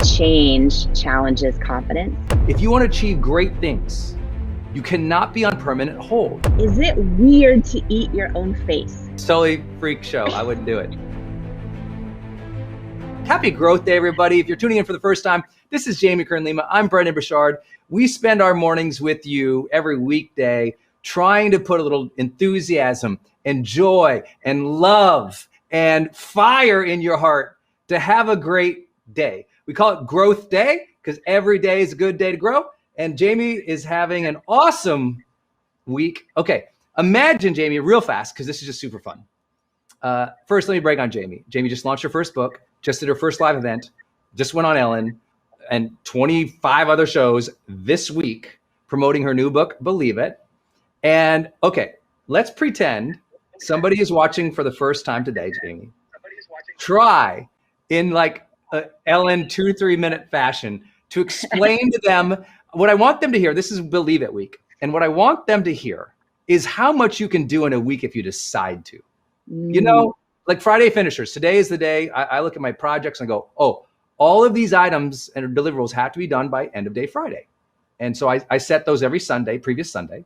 change challenges confidence. If you want to achieve great things, you cannot be on permanent hold. Is it weird to eat your own face? It's totally freak show. I wouldn't do it. Happy Growth Day, everybody. If you're tuning in for the first time, this is Kern Lima. I'm Brendon Burchard. We spend our mornings with you every weekday trying to put a little enthusiasm and joy and love and fire in your heart to have a great day. We call it Growth Day because every day is a good day to grow. And Jamie is having an awesome week. Okay, imagine Jamie real fast because this is just super fun. First, let me brag on Jamie. Jamie just launched her first book, just did her first live event, just went on Ellen, and 25 other shows this week promoting her new book, Believe It. And okay, let's pretend somebody is watching for the first time today, Jamie. Try in like a Ellen 2-3 minute fashion to explain to them what I want them to hear. This is Believe It week. And what I want them to hear is how much you can do in a week if you decide to. You know, like Friday finishers. Today is the day I look at my projects and go, oh, all of these items and deliverables have to be done by end of day Friday. And so I set those every Sunday, previous Sunday.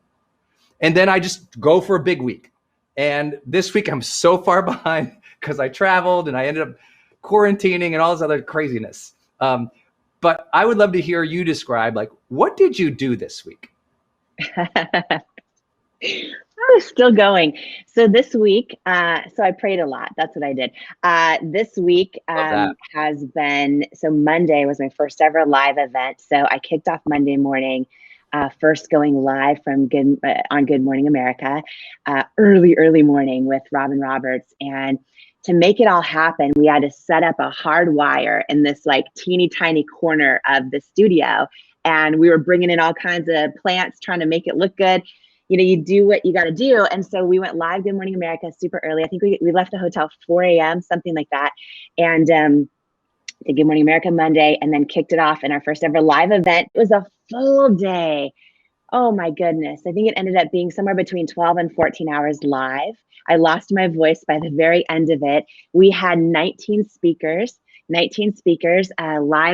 And then I just go for a big week. And this week I'm so far behind because I traveled and I ended up quarantining and all this other craziness. But I would love to hear you describe, like, what did you do this week? Oh, still going. So this week, so I prayed a lot. That's what I did. This week has been, so Monday was my first ever live event. So I kicked off Monday morning, first going live from on Good Morning America, early morning with Robin Roberts. And to make it all happen, we had to set up a hard wire in this like teeny tiny corner of the studio. And we were bringing in all kinds of plants, trying to make it look good. You know, you do what you got to do. And so we went live Good Morning America super early. I think we left the hotel 4 a.m., something like that. And did Good Morning America Monday and then kicked it off in our first ever live event. It was a full day. Oh my goodness. I think it ended up being somewhere between 12 and 14 hours live. I lost my voice by the very end of it. We had 19 speakers live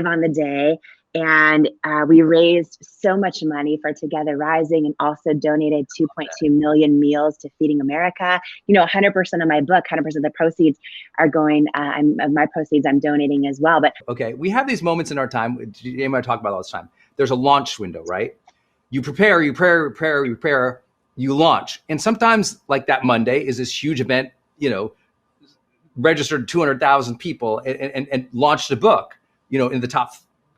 on the day. And we raised so much money for Together Rising and also donated 2.2 million meals to Feeding America. You know, 100% of my book, 100% of the proceeds are going, of my proceeds I'm donating as well. But okay, we have these moments in our time, Jamie and I talk about all this time. There's a launch window, right? You prepare, you launch. And sometimes like that Monday is this huge event, you know, registered 200,000 people and launched a book, you know, in the top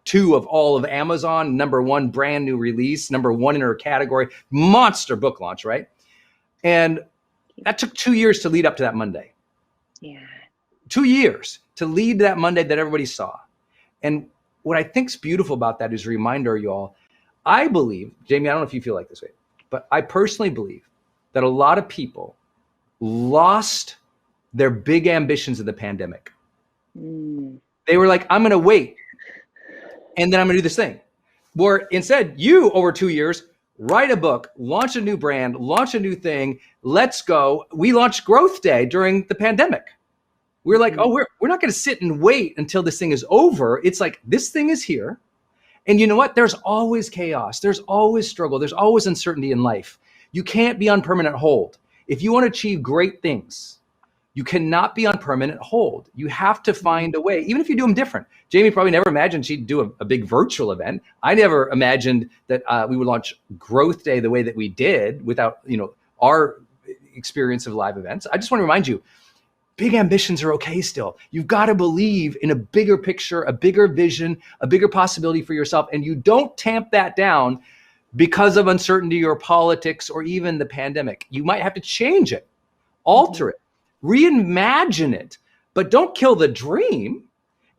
2 of all of Amazon, #1 brand new release, #1 in her category, monster book launch, right? And that took 2 years to lead up to that Monday. Yeah. 2 years to lead that Monday that everybody saw. And what I think's beautiful about that is a reminder, y'all. I believe, Jamie, I don't know if you feel like this way, but I personally believe that a lot of people lost their big ambitions in the pandemic. They were like, I'm going to wait. And then I'm gonna do this thing. Where instead, you over 2 years, write a book, launch a new brand, launch a new thing, let's go. We launched GrowthDay during the pandemic. We're like, oh, we're not gonna sit and wait until this thing is over. It's like, this thing is here. And you know what? There's always chaos. There's always struggle. There's always uncertainty in life. You can't be on permanent hold. If you wanna achieve great things, you cannot be on permanent hold. You have to find a way, even if you do them different. Jamie probably never imagined she'd do a big virtual event. I never imagined that we would launch GrowthDay the way that we did without, you know, our experience of live events. I just want to remind you, big ambitions are okay still. You've got to believe in a bigger picture, a bigger vision, a bigger possibility for yourself. And you don't tamp that down because of uncertainty or politics or even the pandemic. You might have to change it, alter it, reimagine it, but don't kill the dream.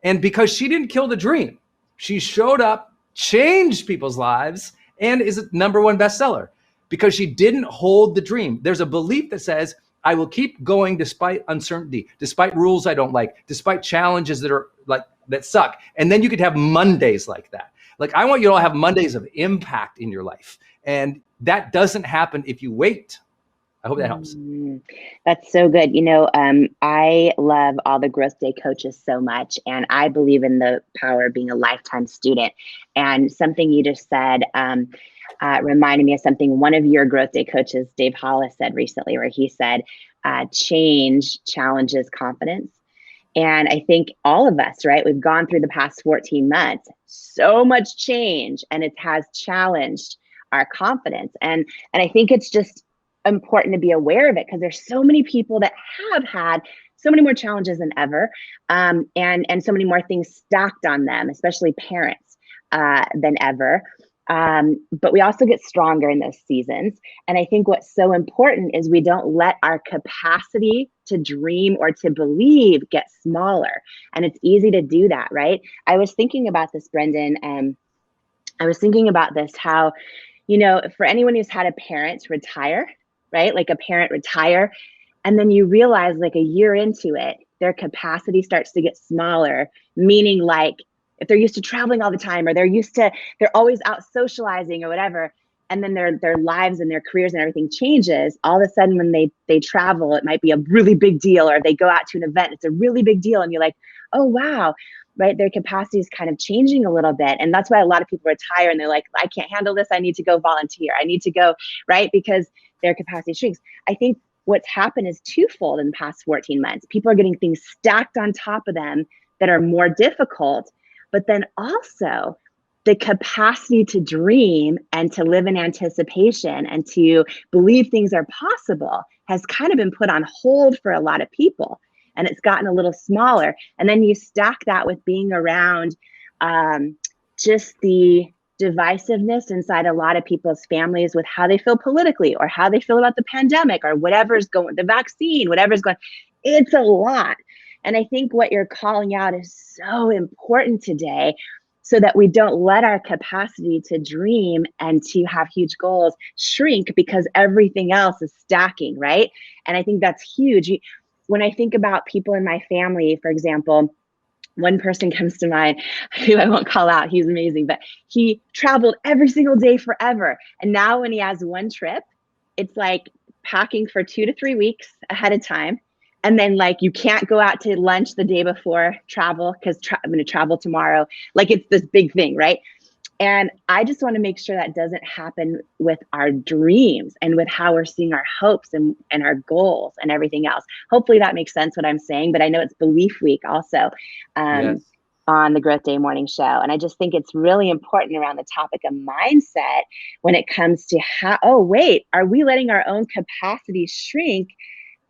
And because she didn't kill the dream, she showed up, changed people's lives, and is a #1 bestseller because she didn't hold the dream. There's a belief that says, I will keep going despite uncertainty, despite rules I don't like, despite challenges that suck. And then you could have Mondays like that. Like, I want you all to have Mondays of impact in your life. And that doesn't happen if you wait. I hope that helps. That's so good. I love all the Growth Day coaches so much, and I believe in the power of being a lifetime student. And something you just said reminded me of something one of your Growth Day coaches, Dave Hollis, said recently, where he said, change challenges confidence. And I think all of us, right, we've gone through the past 14 months, so much change, and it has challenged our confidence. And I think it's just important to be aware of it, because there's so many people that have had so many more challenges than ever, and so many more things stacked on them, especially parents, than ever. But we also get stronger in those seasons. And I think what's so important is we don't let our capacity to dream or to believe get smaller. And it's easy to do that, right? I was thinking about this, Brendon, and I was thinking about this, how, for anyone who's had a parent retire, right? Like a parent retire, and then you realize like a year into it, their capacity starts to get smaller, meaning like if they're used to traveling all the time, or they're always out socializing or whatever, and then their lives and their careers and everything changes, all of a sudden when they travel, it might be a really big deal, or they go out to an event, it's a really big deal, and you're like, oh wow, right? Their capacity is kind of changing a little bit. And that's why a lot of people retire and they're like, I can't handle this, I need to go volunteer, I need to go, right? Because their capacity shrinks. I think what's happened is twofold in the past 14 months. People are getting things stacked on top of them that are more difficult, but then also the capacity to dream and to live in anticipation and to believe things are possible has kind of been put on hold for a lot of people. And it's gotten a little smaller. And then you stack that with being around just the divisiveness inside a lot of people's families with how they feel politically, or how they feel about the pandemic, or whatever's going, the vaccine, whatever's going. It's a lot. And I think what you're calling out is so important today, so that we don't let our capacity to dream and to have huge goals shrink because everything else is stacking, right? And I think that's huge. When I think about people in my family, for example, one person comes to mind who I won't call out, he's amazing, but he traveled every single day forever. And now when he has one trip, it's like packing for 2 to 3 weeks ahead of time. And then like, you can't go out to lunch the day before travel, because I'm going to travel tomorrow. Like it's this big thing, right? And I just want to make sure that doesn't happen with our dreams and with how we're seeing our hopes and our goals and everything else. Hopefully that makes sense what I'm saying, but I know it's Belief Week also Yes. on the Growth Day morning show. And I just think it's really important around the topic of mindset when it comes to how, oh, wait, are we letting our own capacity shrink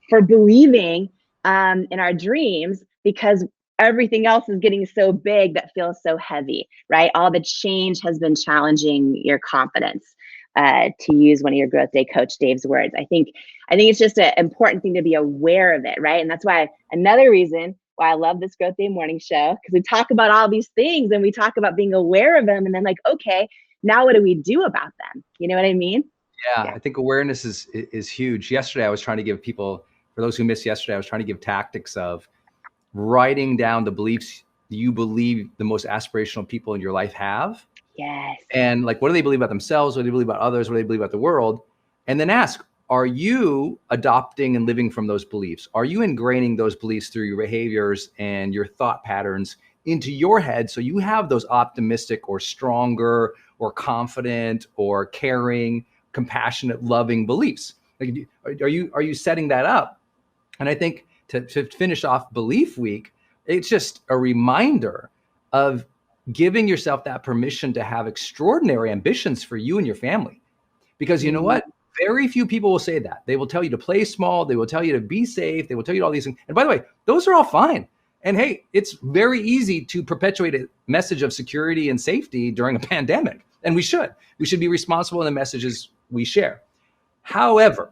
for believing in our dreams, because everything else is getting so big that feels so heavy, right? All the change has been challenging your confidence, to use one of your Growth Day coach Dave's words. I think it's just an important thing to be aware of it, right? And that's why another reason why I love this Growth Day morning show, because we talk about all these things and we talk about being aware of them, and then like, okay, now what do we do about them? You know what I mean? Yeah, I think awareness is huge. Yesterday, I was trying to give people, for those who missed yesterday, I was trying to give tactics of writing down the beliefs you believe the most aspirational people in your life have. Yes. And like, what do they believe about themselves? What do they believe about others? What do they believe about the world? And then ask, are you adopting and living from those beliefs? Are you ingraining those beliefs through your behaviors and your thought patterns into your head, so you have those optimistic or stronger or confident or caring, compassionate, loving beliefs? Like, are you setting that up? And I think to finish off Belief Week, it's just a reminder of giving yourself that permission to have extraordinary ambitions for you and your family. Because you know what? Very few people will say that. They will tell you to play small. They will tell you to be safe. They will tell you all these things. And by the way, those are all fine. And hey, it's very easy to perpetuate a message of security and safety during a pandemic. And we should be responsible in the messages we share. However,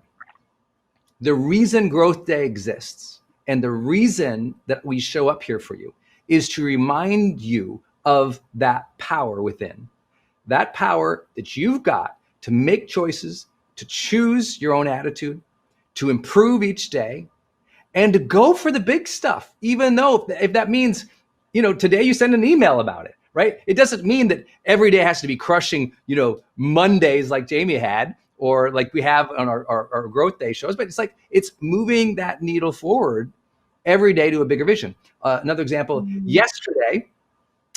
the reason Growth Day exists and the reason that we show up here for you is to remind you of that power within, that power that you've got to make choices, to choose your own attitude, to improve each day, and to go for the big stuff, even though if that means, today you send an email about it, right? It doesn't mean that every day has to be crushing, Mondays like Jamie had, or like we have on our Growth Day shows, but it's moving that needle forward every day to a bigger vision. Another example, yesterday,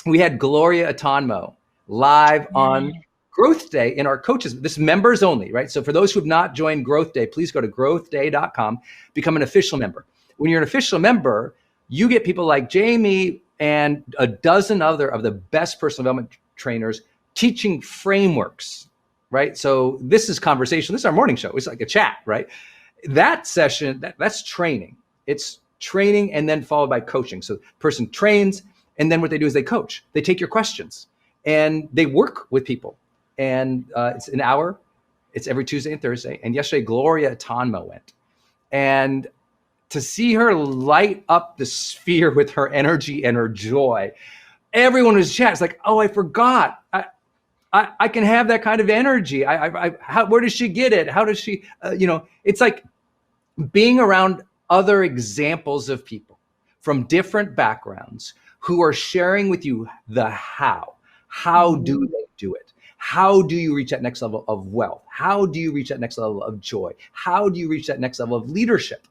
we had Gloria Atonmo live on Growth Day in our coaches. This is members only, right? So for those who have not joined Growth Day, please go to growthday.com, become an official member. When you're an official member, you get people like Jamie and a dozen other of the best personal development trainers teaching frameworks, right? So this is conversation. This is our morning show. It's like a chat, right? That session, that's training. It's training and then followed by coaching. So the person trains, and then what they do is they coach. They take your questions and they work with people. And it's an hour. It's every Tuesday and Thursday. And yesterday, Gloria Atonmo went. And to see her light up the sphere with her energy and her joy, everyone was chatting. It's like, oh, I forgot. I can have that kind of energy. Where does she get it? How does she, it's like being around other examples of people from different backgrounds who are sharing with you the how. How do they do it? How do you reach that next level of wealth? How do you reach that next level of joy? How do you reach that next level of leadership?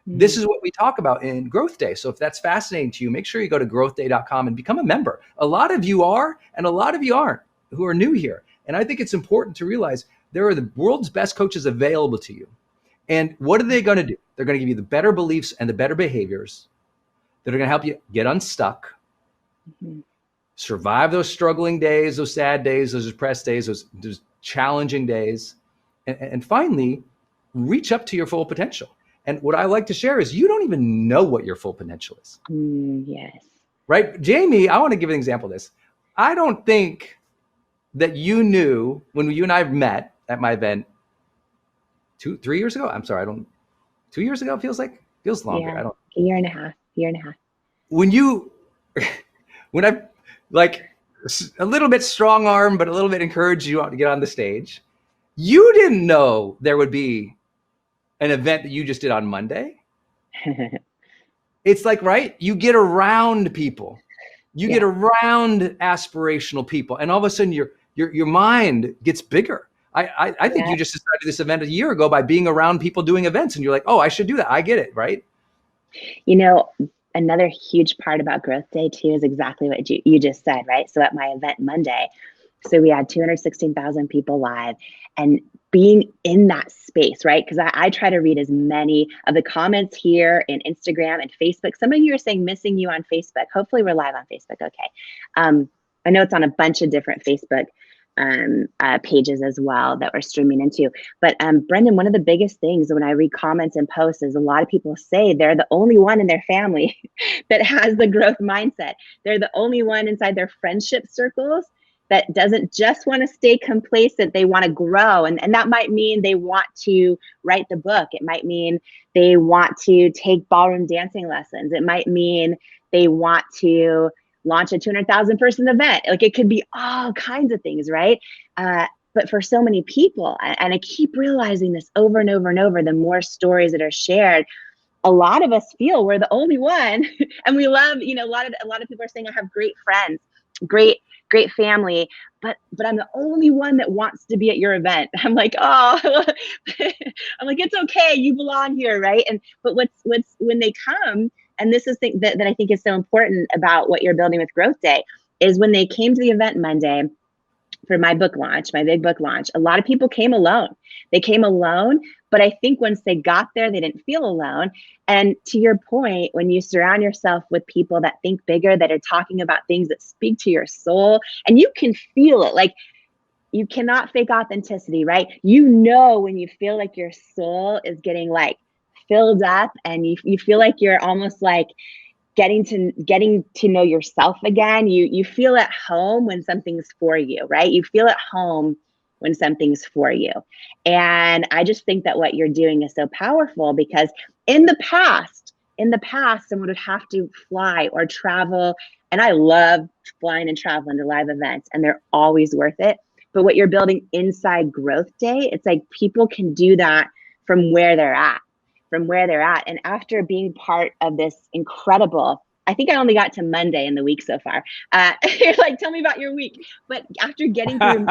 This is what we talk about in Growth Day. So if that's fascinating to you, make sure you go to growthday.com and become a member. A lot of you are, and a lot of you aren't, who are new here. And I think it's important to realize there are the world's best coaches available to you. And what are they going to do? They're going to give you the better beliefs and the better behaviors that are going to help you get unstuck, survive those struggling days, those sad days, those depressed days, those challenging days, and finally, reach up to your full potential. And what I like to share is you don't even know what your full potential is. Yes. Right? Jamie, I want to give an example of this. I don't think that you knew when you and I met at my event 3 years ago. I'm sorry, 2 years ago feels longer. Yeah, a year and a half. When I like a little bit strong arm, but a little bit encouraged you to get on the stage, you didn't know there would be an event that you just did on Monday. It's like, right? You get around people, get around aspirational people, and all of a sudden your mind gets bigger. I think you just started this event a year ago by being around people doing events, and you're like, oh, I should do that. I get it, right? Another huge part about Growth Day too is exactly what you just said, right? So at my event Monday, so we had 216,000 people live, and being in that space, right? Because I try to read as many of the comments here in Instagram and Facebook. Some of you are saying missing you on Facebook. Hopefully we're live on Facebook. Okay. I know it's on a bunch of different Facebook pages as well that we're streaming into. But Brendon, one of the biggest things when I read comments and posts is a lot of people say they're the only one in their family that has the growth mindset. They're the only one inside their friendship circles that doesn't just want to stay complacent. They want to grow. And that might mean they want to write the book. It might mean they want to take ballroom dancing lessons. It might mean they want to launch a 200,000 person event. Like it could be all kinds of things, right? But for so many people, and I keep realizing this over and over and over, the more stories that are shared, a lot of us feel we're the only one. And we love, a lot of people are saying, I have great friends, great family, but I'm the only one that wants to be at your event. I'm like, oh, I'm like, it's okay, you belong here, right? But what's when they come, and this is that I think is so important about what you're building with Growth Day, is when they came to the event Monday for my book launch, my big book launch, a lot of people came alone. They came alone, but I think once they got there, they didn't feel alone. And to your point, when you surround yourself with people that think bigger, that are talking about things that speak to your soul, and you can feel it, like you cannot fake authenticity, right? When you feel like your soul is getting like filled up, and you feel like you're almost like getting to know yourself again. You feel at home when something's for you, right? You feel at home when something's for you. And I just think that what you're doing is so powerful, because in the past, someone would have to fly or travel. And I love flying and traveling to live events, and they're always worth it. But what you're building inside Growth Day, it's like people can do that from where they're at. And after being part of this incredible, I think I only got to Monday in the week so far. You're like, tell me about your week. But after getting through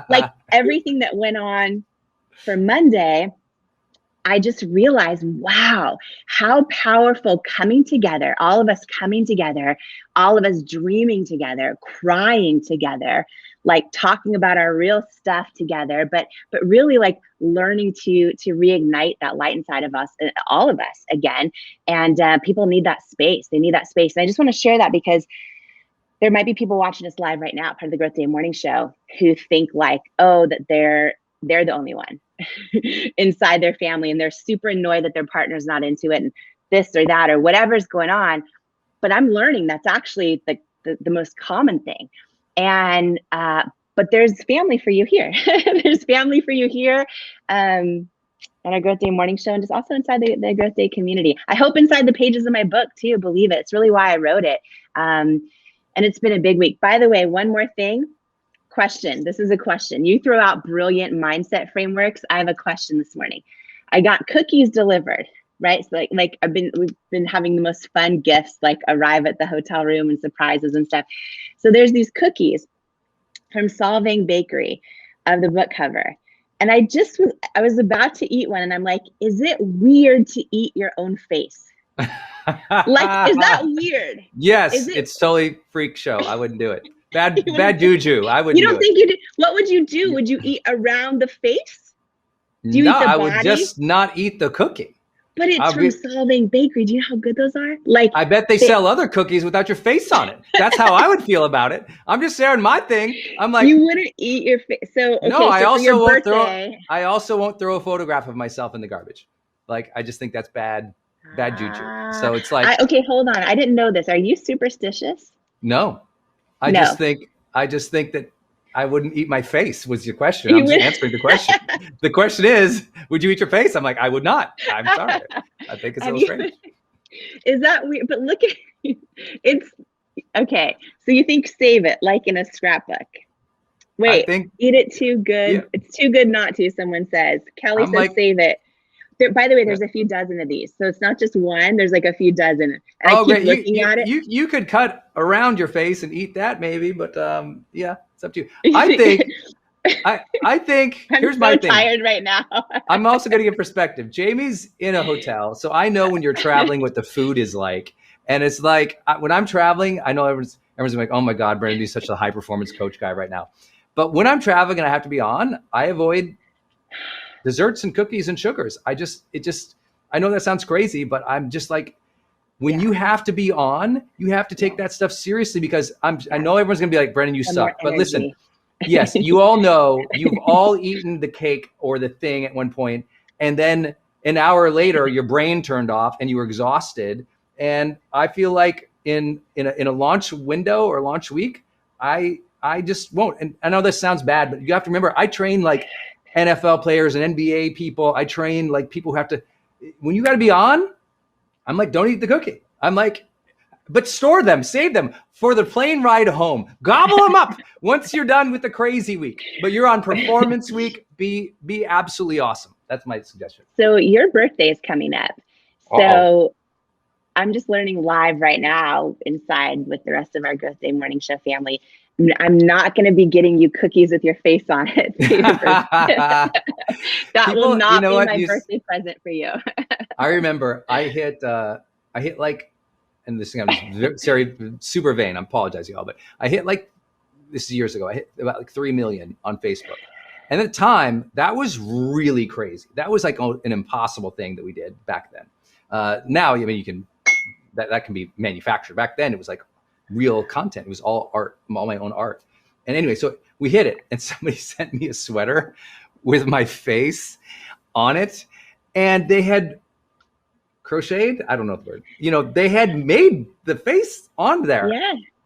like everything that went on for Monday, I just realized, wow, how powerful coming together, all of us coming together, all of us dreaming together, crying together, like talking about our real stuff together, but really like learning to reignite that light inside of us, all of us again. And people need that space. They need that space. And I just want to share that because there might be people watching us live right now, part of the GrowthDay morning show, who think like, oh, that they're the only one inside their family, and they're super annoyed that their partner's not into it and this or that or whatever's going on. But I'm learning that's actually the most common thing. And but there's family for you here. There's family for you here at our GrowthDay morning show, and just also inside the GrowthDay community. I hope inside the pages of my book too, believe it. It's really why I wrote it. And it's been a big week. By the way, one more thing. Question. This is a question. You throw out brilliant mindset frameworks. I have a question this morning. I got cookies delivered, right? So like we've been having the most fun gifts like arrive at the hotel room and surprises and stuff. So there's these cookies from Solving Bakery of the book cover. And I was about to eat one and I'm like, is it weird to eat your own face? Like, is that weird? Yes, it's totally freak show. I wouldn't do it. Bad juju. I wouldn't. You don't think you do? What would you do? Would you eat around the face? Do you eat the body? I would just not eat the cookie. But it's from Solving Bakery. Do you know how good those are? Like, I bet they sell other cookies without your face on it. That's how I would feel about it. I'm just sharing my thing. I'm like, you wouldn't eat your face. So okay, no, I so also won't birthday, I also won't throw a photograph of myself in the garbage. Like, I just think that's bad juju. So it's like, okay, hold on. I didn't know this. Are you superstitious? No, I just think that I wouldn't eat my face was your question. I'm just answering the question. The question is, would you eat your face? I'm like, I would not. I'm sorry. I think it's a little strange. Is that weird? But look at it's okay. So you think save it like in a scrapbook. Wait, eat it too good. Yeah. It's too good not to, someone says. Kelly says save it. By the way, there's a few dozen of these. So it's not just one, there's like a few dozen. And I keep looking at it. You could cut around your face and eat that maybe, but yeah, it's up to you. I think here's my thing. I'm so tired right now. I'm also going to give perspective. Jamie's in a hotel, so I know when you're traveling what the food is like. And it's like, when I'm traveling, I know everyone's like, oh my God, Brendon, he's such a high performance coach guy right now. But when I'm traveling and I have to be on, I avoid desserts and cookies and sugars. I know that sounds crazy, but I'm just like, when you have to be on, you have to take that stuff seriously, because I know everyone's gonna be like, Brendon, you suck. But listen, yes, you all know, you've all eaten the cake or the thing at one point, and then an hour later, your brain turned off and you were exhausted. And I feel like in a launch window or launch week, I just won't. And I know this sounds bad, but you have to remember, I train like NFL players and NBA people. I train like people who have to, when you got to be on, I'm like, don't eat the cookie. I'm like, but store them, save them for the plane ride home. Gobble them up once you're done with the crazy week. But you're on performance week. Be absolutely awesome. That's my suggestion. So your birthday is coming up. So I'm just learning live right now inside with the rest of our GrowthDay morning show family. I'm not going to be getting you cookies with your face on it. That will not be my birthday present for you. I remember I hit like, and this thing, I'm very super vain. I apologize, y'all, but I hit like, this is years ago, I hit about like 3 million on Facebook. And at the time, that was really crazy. That was like an impossible thing that we did back then. Now, I mean, you can, that can be manufactured. Back then, it was like real content. It was all art, all my own art. And anyway, so we hit it, and somebody sent me a sweater with my face on it, and they had crocheted, I don't know the word, they had made the face on there.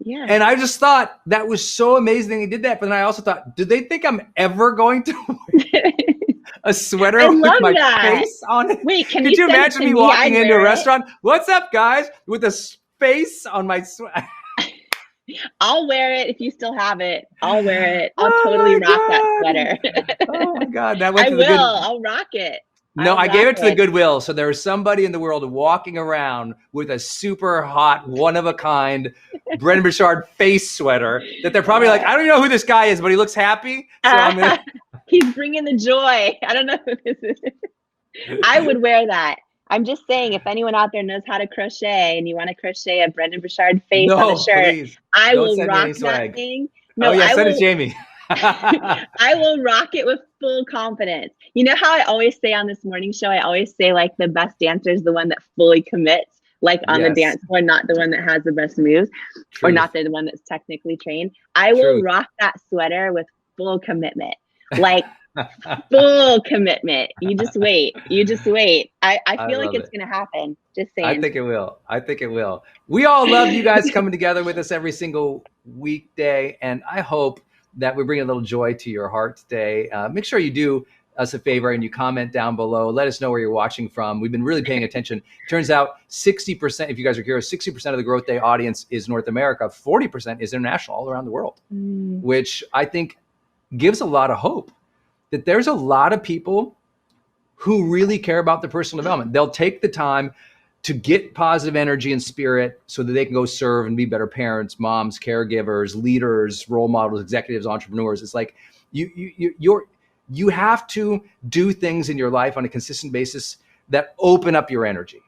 Yeah. And I just thought that was so amazing they did that. But then I also thought, do they think I'm ever going to wear a sweater with my face on it? Wait, could you imagine me walking into a restaurant? What's up, guys? With a face on my sweater. I'll wear it if you still have it. I'll wear it. I'll totally rock that sweater. Oh my God. That went to the I'll rock it. No, I gave it to the Goodwill. So there was somebody in the world walking around with a super hot, one-of-a-kind Brendon Burchard face sweater that they're probably like, I don't even know who this guy is, but he looks happy. So I'm gonna He's bringing the joy. I don't know who this is. I would wear that. I'm just saying, if anyone out there knows how to crochet and you want to crochet a Brendon Burchard face on a shirt, please. I Don't will send me rock any that swag. thing. No, yeah, send it to Jamie. I will rock it with full confidence. You know how I always say on this morning show, I always say like the best dancer is the one that fully commits, like on the dance floor, not the one that has the best moves. Truth. Or not the one that's technically trained. I will rock that sweater with full commitment. Like full commitment. You just wait. You just wait. I feel like it's going to happen. Just saying. I think it will. I think it will. We all love you guys coming together with us every single weekday. And I hope that we bring a little joy to your heart today. Make sure you do us a favor and you comment down below. Let us know where you're watching from. We've been really paying attention. Turns out 60%, if you guys are curious, 60% of the Growth Day audience is North America. 40% is international, all around the world, which I think gives a lot of hope that there's a lot of people who really care about their personal development. They'll take the time to get positive energy and spirit so that they can go serve and be better parents, moms, caregivers, leaders, role models, executives, entrepreneurs. It's like you have to do things in your life on a consistent basis that open up your energy,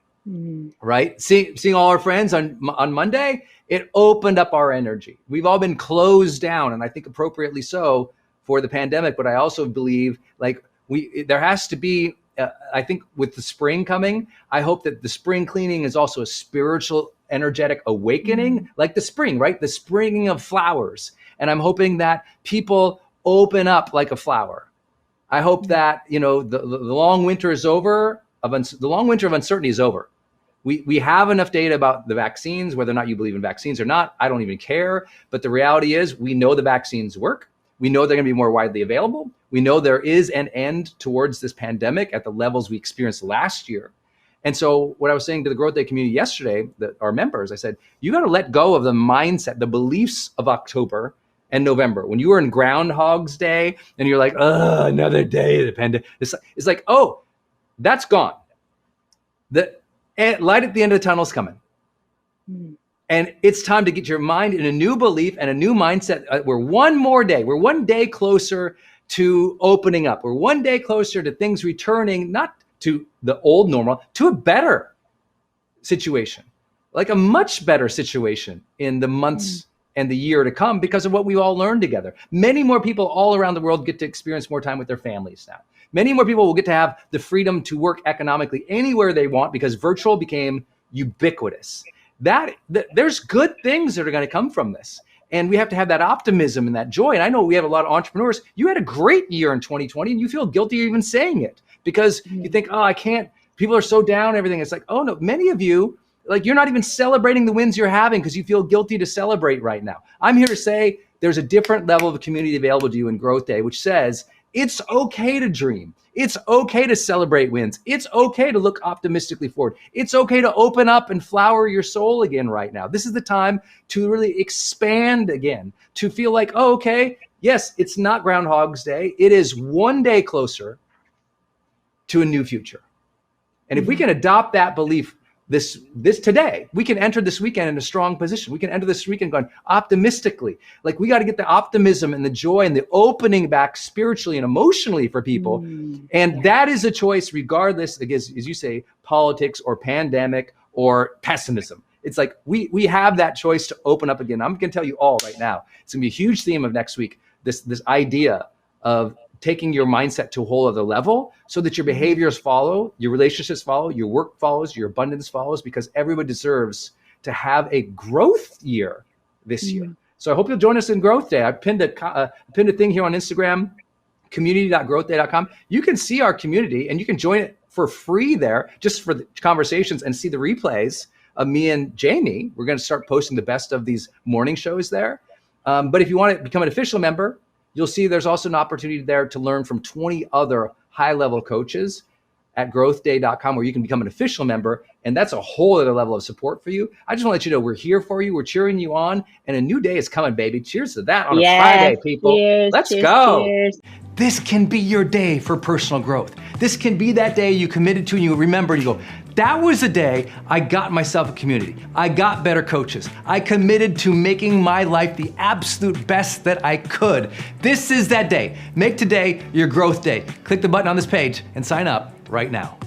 right? Seeing all our friends on Monday, it opened up our energy. We've all been closed down, and I think appropriately so, for the pandemic. But I also believe like there has to be, I think with the spring coming, I hope that the spring cleaning is also a spiritual, energetic awakening, like the spring, right? The springing of flowers. And I'm hoping that people open up like a flower. I hope that, the long winter is over. The long winter of uncertainty is over. We have enough data about the vaccines, whether or not you believe in vaccines or not. I don't even care. But the reality is we know the vaccines work. We know they're going to be more widely available. We know there is an end towards this pandemic at the levels we experienced last year. And so what I was saying to the Growth Day community yesterday, our members, I said, you got to let go of the mindset, the beliefs of October and November. When you were in Groundhog's Day and you're like, oh, another day of the pandemic. It's like, oh, that's gone. The light at the end of the tunnel is coming. And it's time to get your mind in a new belief and a new mindset. We're one day closer to opening up. We're one day closer to things returning, not to the old normal, to a better situation, like a much better situation in the months and the year to come because of what we all learned together. Many more people all around the world get to experience more time with their families now. Many more people will get to have the freedom to work economically anywhere they want because virtual became ubiquitous. There's good things that are going to come from this. And we have to have that optimism and that joy. And I know we have a lot of entrepreneurs. You had a great year in 2020 and you feel guilty even saying it because you think, oh, I can't, people are so down, everything. It's like, oh no, many of you, like you're not even celebrating the wins you're having because you feel guilty to celebrate right now. I'm here to say there's a different level of community available to you in Growth Day, which says it's okay to dream. It's okay to celebrate wins. It's okay to look optimistically forward. It's okay to open up and flower your soul again right now. This is the time to really expand again, to feel like, oh, okay, yes, it's not Groundhog's Day. It is one day closer to a new future. And if we can adopt that belief this today, we can enter this weekend in a strong position. We can enter this weekend going optimistically. Like we got to get the optimism and the joy and the opening back spiritually and emotionally for people. And that is a choice regardless, as you say, politics or pandemic or pessimism. It's like we have that choice to open up again. I'm going to tell you all right now, it's going to be a huge theme of next week, this idea of taking your mindset to a whole other level so that your behaviors follow, your relationships follow, your work follows, your abundance follows, because everyone deserves to have a growth year this year. So I hope you'll join us in Growth Day. I pinned a thing here on Instagram, community.growthday.com. You can see our community and you can join it for free there just for the conversations and see the replays of me and Jamie. We're going to start posting the best of these morning shows there. But if you want to become an official member, you'll see there's also an opportunity there to learn from 20 other high-level coaches at growthday.com where you can become an official member. And that's a whole other level of support for you. I just want to let you know we're here for you. We're cheering you on. And a new day is coming, baby. Cheers to that on a Friday, people. Let's go. Cheers. This can be your day for personal growth. This can be that day you committed to and you remember and you go, That was the day I got myself a community. I got better coaches. I committed to making my life the absolute best that I could. This is that day. Make today your growth day. Click the button on this page and sign up right now.